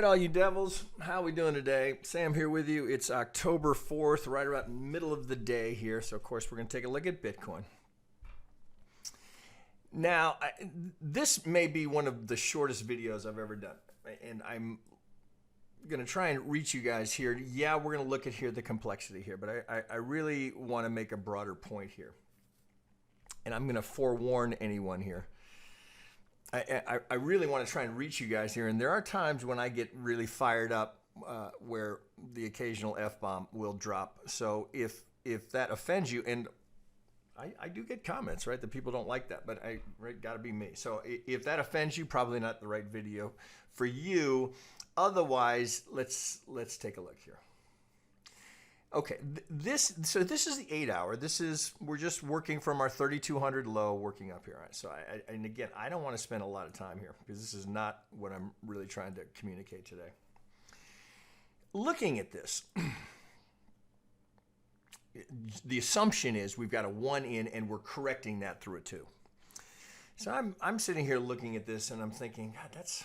all you devils. How we doing today? Sam here with you. It's October 4th, right about middle of the day here. So, of course, we're going to take a look at Bitcoin. Now, this may be one of the shortest videos I've ever done. And I'm going to try and reach you guys here. Yeah, we're going to look at here the complexity here. But I really want to make a broader point here. And I'm going to forewarn anyone here. I really want to try and reach you guys here, and there are times when I get really fired up where the occasional F-bomb will drop. So if that offends you, and I do get comments, right, that people don't like that, but got to be me. So if that offends you, probably not the right video for you. Otherwise, let's take a look here. Okay, so this is the 8 hour. We're just working from our 3,200 low, working up here. Right? So and again, I don't want to spend a lot of time here because this is not what I'm really trying to communicate today. Looking at this, the assumption is we've got a 1 in and we're correcting that through a 2. So I'm sitting here looking at this and I'm thinking, God, that's...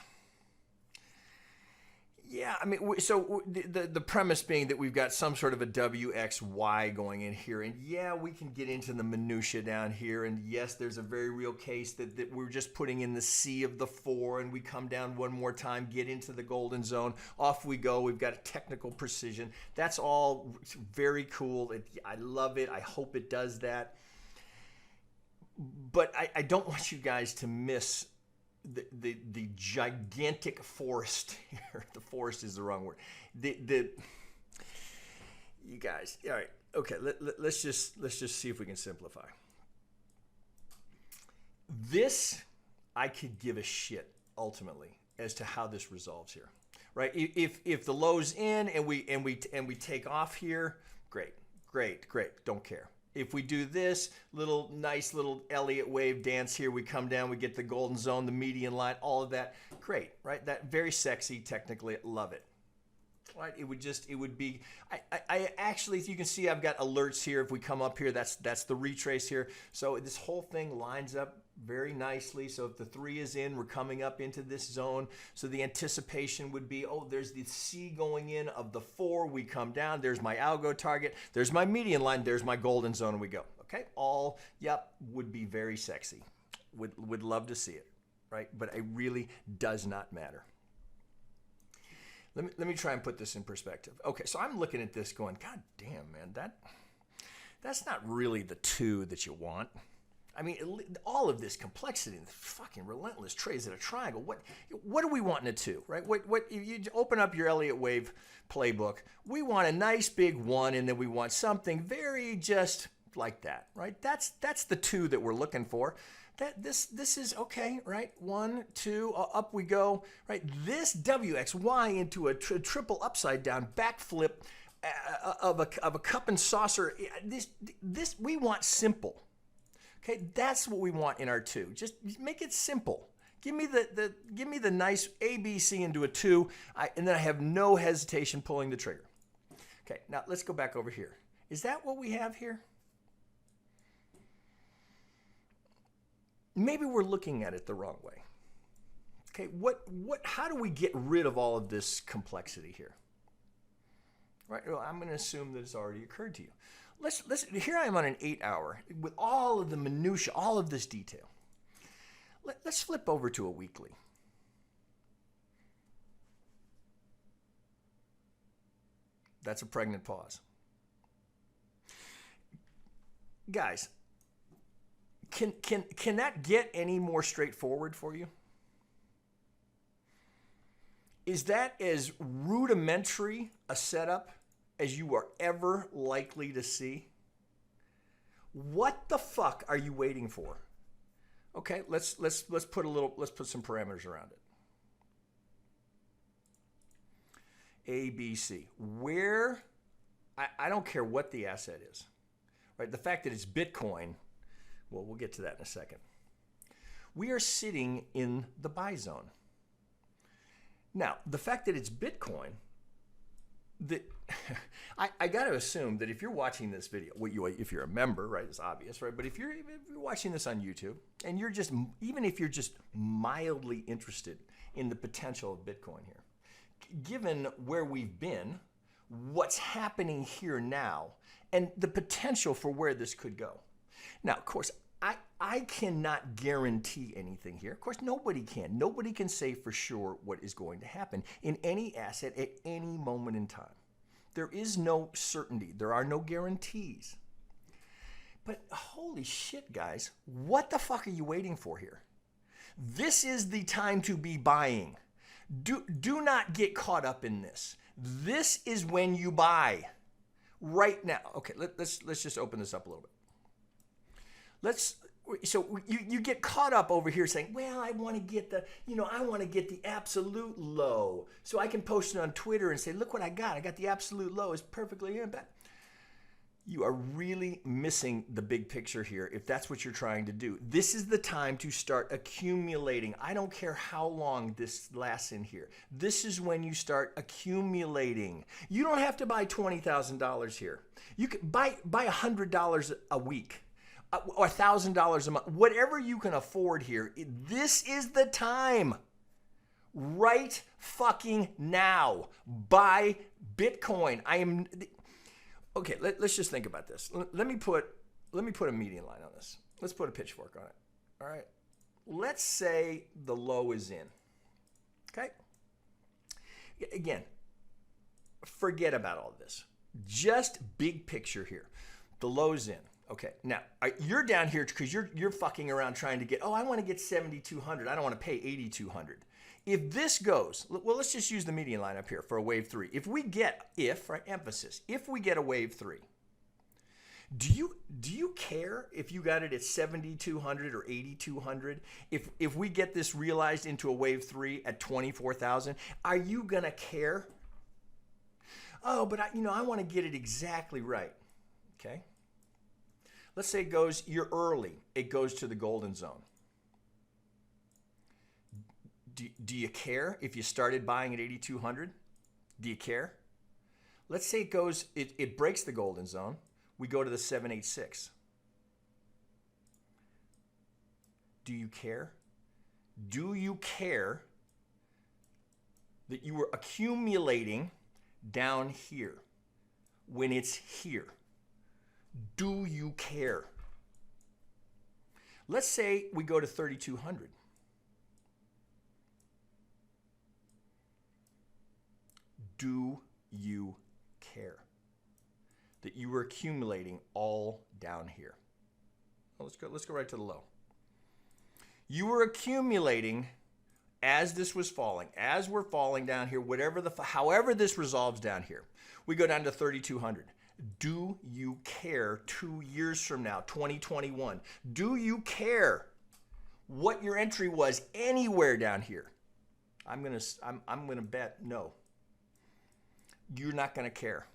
Yeah, I mean, so the premise being that we've got some sort of a WXY going in here. And yeah, we can get into the minutia down here. And yes, there's a very real case that we're just putting in the C of the 4 and we come down one more time, get into the golden zone. Off we go. We've got a technical precision. That's all very cool. I love it. I hope it does that. But I don't want you guys to miss the gigantic forest here. The forest is the wrong word. You guys, all right, okay, let's just see if we can simplify. This, I could give a shit ultimately as to how this resolves here, right? If the low's in and we take off here, great, don't care. If we do this nice little Elliott Wave dance here, we come down, we get the golden zone, the median line, all of that, great, right? That very sexy, technically, love it. Right? It would be, I actually, you can see I've got alerts here. If we come up here, that's the retrace here. So this whole thing lines up very nicely. So if the 3 is in, we're coming up into this zone. So the anticipation would be, oh, there's the C going in of the 4. We come down. There's my algo target. There's my median line. There's my golden zone. And we go. Okay. Yep, would be very sexy. Would love to see it. Right. But it really does not matter. Let me try and put this in perspective. Okay. So I'm looking at this going, God damn, man, that's not really the 2 that you want. I mean, all of this complexity and fucking relentless trades at a triangle. What do we want in a 2, right? What you open up your Elliott Wave playbook. We want a nice big 1, and then we want something very just like that, right? That's the 2 that we're looking for. This is okay, right? 1, 2, up we go, right? This WXY into a triple upside down backflip of a cup and saucer. This we want simple. Okay, that's what we want in our 2. Just make it simple. Give me the nice ABC into a 2, and then I have no hesitation pulling the trigger. Okay, now let's go back over here. Is that what we have here? Maybe we're looking at it the wrong way. Okay, how do we get rid of all of this complexity here? Right, well, I'm going to assume that it's already occurred to you. Here I am on an 8 hour with all of the minutia, all of this detail. Let's flip over to a weekly. That's a pregnant pause. Guys, can that get any more straightforward for you? Is that as rudimentary a setup as you are ever likely to see? What the fuck are you waiting for? Okay, let's put some parameters around it. ABC. Where I don't care what the asset is. Right? The fact that it's Bitcoin, well, we'll get to that in a second. We are sitting in the buy zone. Now, the fact that it's Bitcoin, I got to assume that if you're watching this video, if you're a member, right, it's obvious, right? But if you're watching this on YouTube and even if you're just mildly interested in the potential of Bitcoin here, given where we've been, what's happening here now, and the potential for where this could go. Now, of course, I cannot guarantee anything here. Of course, nobody can. Nobody can say for sure what is going to happen in any asset at any moment in time. There is no certainty. There are no guarantees. But holy shit, guys, what the fuck are you waiting for here? This is the time to be buying. Do not get caught up in this. This is when you buy. Right now. Okay, let's just open this up a little bit. So you get caught up over here saying, well, I want to get the absolute low. So I can post it on Twitter and say, look what I got. I got the absolute low. It's perfectly in. You are really missing the big picture here if that's what you're trying to do. This is the time to start accumulating. I don't care how long this lasts in here. This is when you start accumulating. You don't have to buy $20,000 here. You can buy $100 a week or $1,000 a month, whatever you can afford here. This is the time. Right fucking now. Buy Bitcoin. Okay, let's just think about this. Let me put a median line on this. Let's put a pitchfork on it. All right. Let's say the low is in. Okay. Again, forget about all this. Just big picture here. The low's in. Okay. Now you're down here because you're fucking around trying to get. Oh, I want to get 7,200. I don't want to pay 8,200. If this goes, well, let's just use the median line up here for a wave 3. If we get, if we get a wave 3, do you care if you got it at 7,200 or 8,200? If we get this realized into a wave 3 at 24,000, are you gonna care? Oh, but I want to get it exactly right. Okay. Let's say you're early. It goes to the golden zone. Do you care if you started buying at 8,200? Do you care? Let's say it breaks the golden zone. We go to the 786. Do you care? Do you care that you were accumulating down here when it's here? Do you care? Let's say we go to 3,200. Do you care that you were accumulating all down here? Well, let's go right to the low. You were accumulating as this was falling, as we're falling down here, however this resolves down here. We go down to 3,200. Do you care 2 years from now, 2021? Do you care what your entry was anywhere down here? I'm gonna bet no. You're not going to care.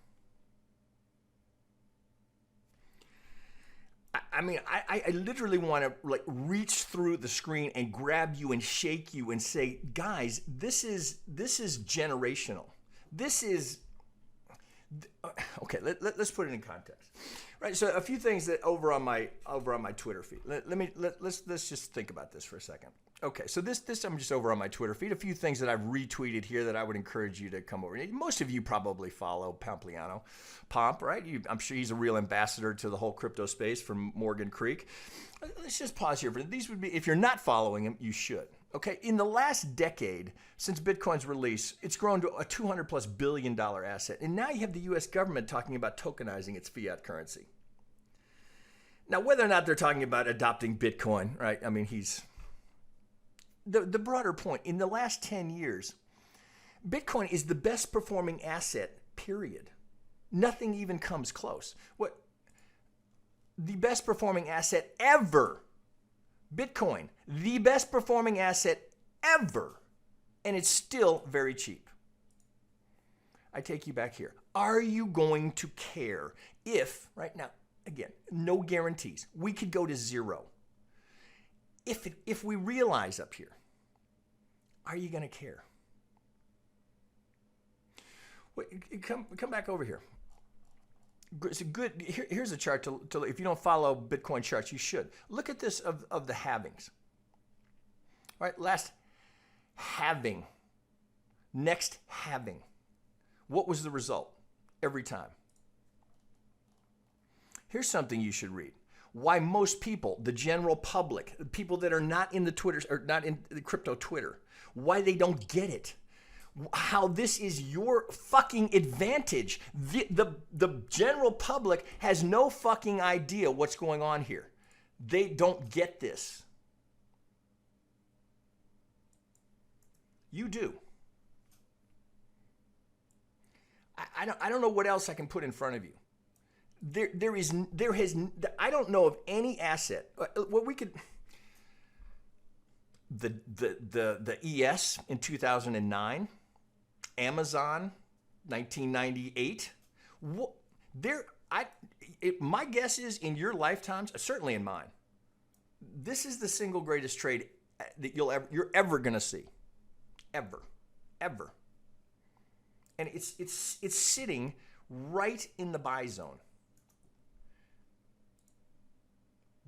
I literally want to reach through the screen and grab you and shake you and say, guys, this is generational. This is okay. Let's put it in context, right? So a few things that over on my Twitter feed. Let's just think about this for a second. Okay, so this I'm just over on my Twitter feed. A few things that I've retweeted here that I would encourage you to come over. Most of you probably follow Pomp, right? I'm sure he's a real ambassador to the whole crypto space from Morgan Creek. Let's just pause here. These would be, if you're not following him, you should. Okay, in the last decade, since Bitcoin's release, it's grown to a $200+ billion asset. And now you have the US government talking about tokenizing its fiat currency. Now, whether or not they're talking about adopting Bitcoin, right? I mean, the broader point, in the last 10 years, Bitcoin is the best performing asset, period. Nothing even comes close. The best performing asset ever. Bitcoin, the best performing asset ever. And it's still very cheap. I take you back here. Are you going to care if, right now, again, no guarantees, we could go to zero. If we realize up here, are you going to care? Wait, come back over here. It's a good. Here's a chart to if you don't follow Bitcoin charts, you should look at this of the halvings. All right, last halving, next halving. What was the result? Every time. Here's something you should read. Why most people, the general public, the people that are not in the Twitter or not in the crypto Twitter, why they don't get it. How this is your fucking advantage. The general public has no fucking idea what's going on here. They don't get this. You do. I don't know what else I can put in front of you. I don't know of any asset. What we could, the ES in 2009, Amazon, 1998. My guess is in your lifetimes, certainly in mine, this is the single greatest trade that you're ever gonna see, ever. And it's sitting right in the buy zone.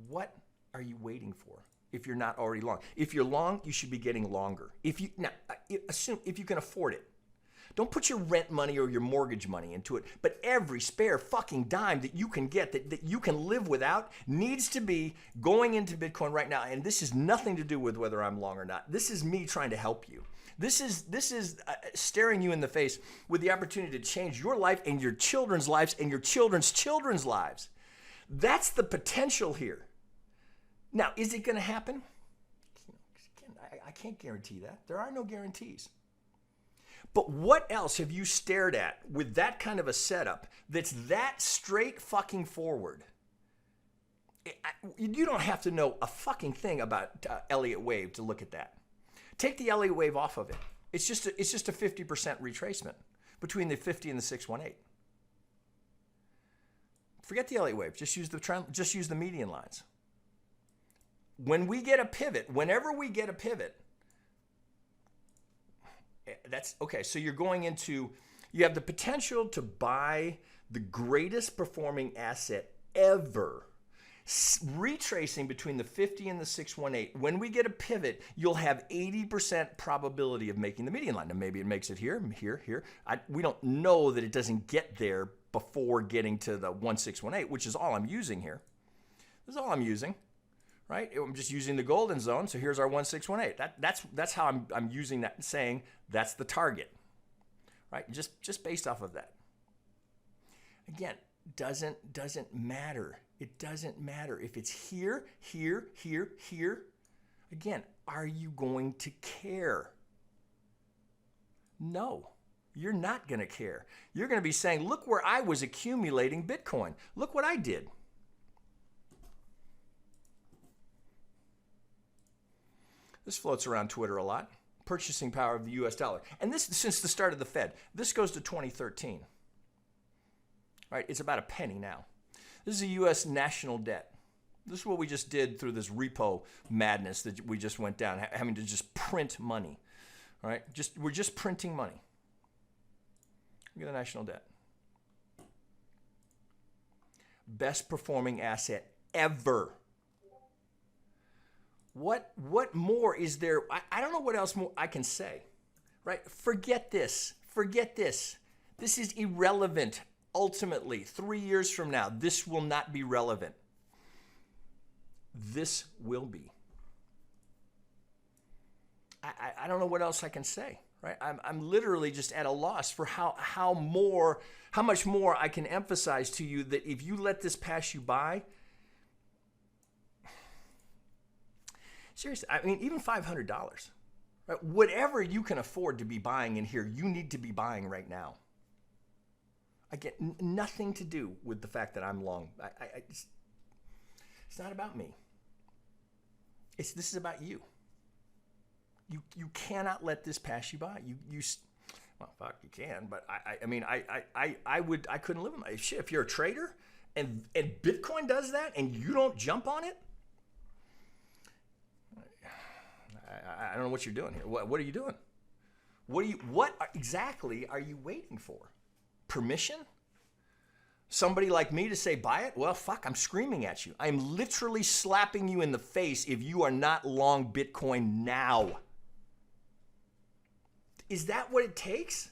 What are you waiting for if you're not already long? If you're long, you should be getting longer. Assume if you can afford it. Don't put your rent money or your mortgage money into it, but every spare fucking dime that you can get, that you can live without, needs to be going into Bitcoin right now. And this has nothing to do with whether I'm long or not. This is me trying to help you. This is staring you in the face with the opportunity to change your life and your children's lives and your children's children's lives. That's the potential here. Now, is it going to happen? I can't guarantee that. There are no guarantees. But what else have you stared at with that kind of a setup that's that straight fucking forward? You don't have to know a fucking thing about Elliott Wave to look at that. Take the Elliott Wave off of it. It's just a 50% retracement between the 50 and the 618. Forget the Elliott Wave. Just use the median lines. When we get a pivot, whenever we get a pivot, that's okay. So you're going into, you have the potential to buy the greatest performing asset ever, retracing between the 50 and the 618. When we get a pivot, you'll have 80% probability of making the median line. Now maybe it makes it here. We don't know that it doesn't get there before getting to the 1618, which is all I'm using here. This is all I'm using. Right? I'm just using the golden zone. So here's our 1618. That's how I'm using that and saying that's the target. Right? Just based off of that. Again, doesn't matter. It doesn't matter if it's here. Again, are you going to care? No. You're not going to care. You're going to be saying, look where I was accumulating Bitcoin. Look what I did. This floats around Twitter a lot. Purchasing power of the US dollar. And this, since the start of the Fed, this goes to 2013. Right? It's about a penny now. This is a US national debt. This is what we just did through this repo madness that we just went down, having to just print money. All right? We're just printing money. Look at the national debt. Best performing asset ever. What more is there? I don't know what else more I can say, right? Forget this. This is irrelevant. Ultimately, 3 years from now, this will not be relevant. This will be. I don't know what else I can say, right? I'm literally just at a loss for how much more I can emphasize to you that if you let this pass you by. Seriously, I mean, even $500, right? Whatever you can afford to be buying in here, you need to be buying right now. Again, nothing to do with the fact that I'm long. It's not about me. This is about you. You cannot let this pass you by. Well, fuck, you can, but I couldn't live with my shit. If you're a trader and Bitcoin does that and you don't jump on it, I don't know what you're doing here. What are you doing? What exactly are you waiting for? Permission? Somebody like me to say buy it? Well, fuck, I'm screaming at you. I'm literally slapping you in the face if you are not long Bitcoin now. Is that what it takes?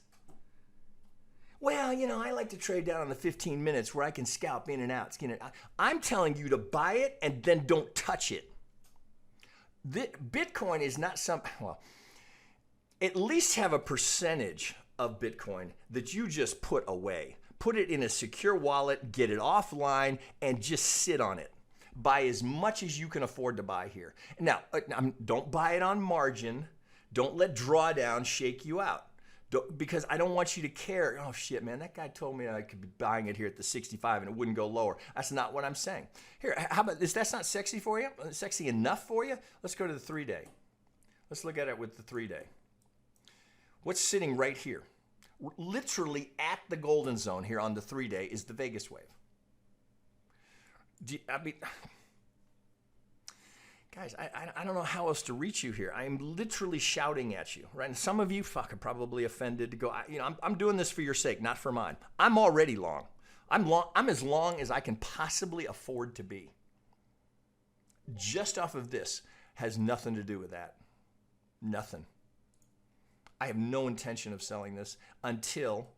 Well, you know, I like to trade down on the 15 minutes where I can scalp in and out. I'm telling you to buy it and then don't touch it. Bitcoin is not well, at least have a percentage of Bitcoin that you just put away. Put it in a secure wallet, get it offline, and just sit on it. Buy as much as you can afford to buy here. Now, don't buy it on margin. Don't let drawdown shake you out. Because I don't want you to care. Oh shit, man, that guy told me I could be buying it here at the 65 and it wouldn't go lower. That's not what I'm saying. Here, how about this? That's not sexy for you? Sexy enough for you? Let's go to the 3-day. Let's look at it with the 3-day. What's sitting right here? Literally at the golden zone here on the 3-day is the Vegas wave. Guys, I don't know how else to reach you here. I'm literally shouting at you, right? And some of you are probably offended to go, I'm doing this for your sake, not for mine. I'm already long. I'm as long as I can possibly afford to be. Just off of this has nothing to do with that. Nothing. I have no intention of selling this until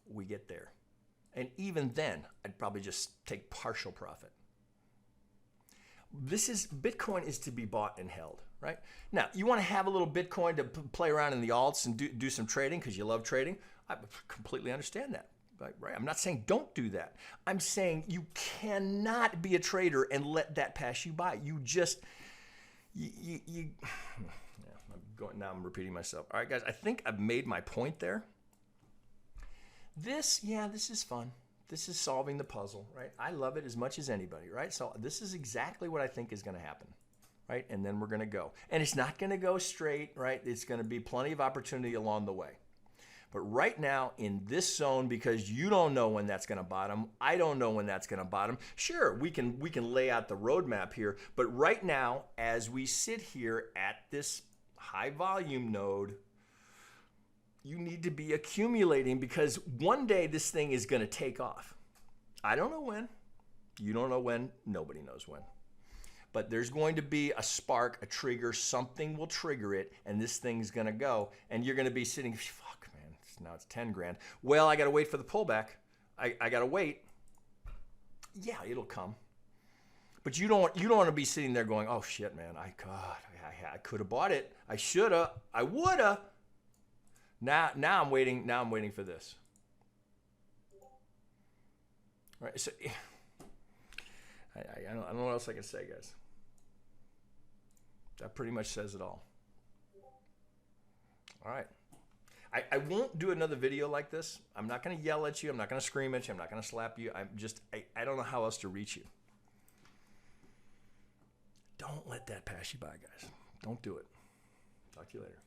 we get there. And even then, I'd probably just take partial profit. Bitcoin is to be bought and held, right? Now, you want to have a little Bitcoin to play around in the alts and do some trading because you love trading. I completely understand that, right? I'm not saying don't do that. I'm saying you cannot be a trader and let that pass you by. Now I'm repeating myself. All right, guys, I think I've made my point there. This is fun. This is solving the puzzle, right? I love it as much as anybody, right? So this is exactly what I think is going to happen, right? And then we're going to go. And it's not going to go straight, right? It's going to be plenty of opportunity along the way. But right now in this zone, because you don't know when that's going to bottom, I don't know when that's going to bottom. Sure, we can lay out the roadmap here, but right now, as we sit here at this high volume node, you need to be accumulating because one day this thing is going to take off. I don't know when. You don't know when. Nobody knows when. But there's going to be a spark, a trigger. Something will trigger it, and this thing's going to go. And you're going to be sitting, fuck, man, now it's 10 grand. Well, I got to wait for the pullback. I got to wait. Yeah, it'll come. But you don't want to be sitting there going, oh, shit, man, I could have bought it. I should have. I would have. Now I'm waiting. Now I'm waiting for this. All right. So I don't know what else I can say, guys. That pretty much says it all. All right. I won't do another video like this. I'm not going to yell at you. I'm not going to scream at you. I'm not going to slap you. I don't know how else to reach you. Don't let that pass you by, guys. Don't do it. Talk to you later.